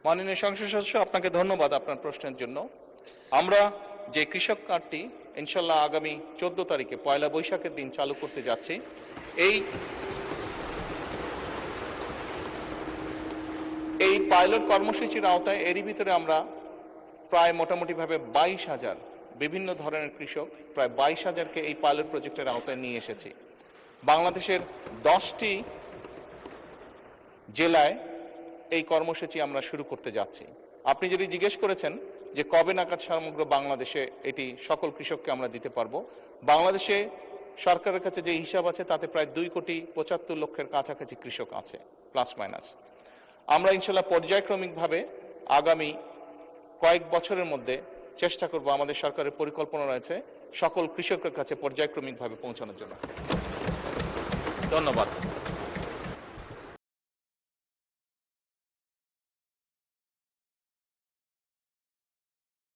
মাননীয় সংসদ সদস্য, আপনাকে ধন্যবাদ আপনার প্রশ্নের জন্য। আমরা যে কৃষক কার্ডটি ইনশাল্লাহ আগামী 14 তারিখে পয়লা বৈশাখের দিন চালু করতে যাচ্ছি, এই পাইলট কর্মসূচির আওতায় এরই ভিতরে আমরা প্রায় মোটামুটিভাবে 22,000 বিভিন্ন ধরনের কৃষক, প্রায় 22,000কে এই পাইলট প্রজেক্টের আওতায় নিয়ে এসেছি। বাংলাদেশের 10টি জেলায় এই কর্মসূচি আমরা শুরু করতে যাচ্ছি। আপনি যদি জিজ্ঞেস করেছেন যে কবে নাগাদ সমগ্র বাংলাদেশে এটি সকল কৃষককে আমরা দিতে পারবো, বাংলাদেশে সরকারের কাছে যে হিসাব আছে তাতে প্রায় 2,75,00,000 কাছাকাছি কৃষক আছে, প্লাস মাইনাস। আমরা ইনশাল্লাহ পর্যায়ক্রমিকভাবে আগামী কয়েক বছরের মধ্যে চেষ্টা করব, আমাদের সরকারের পরিকল্পনা রয়েছে সকল কৃষকের কাছে পর্যায়ক্রমিকভাবে পৌঁছানোর জন্য। ধন্যবাদ।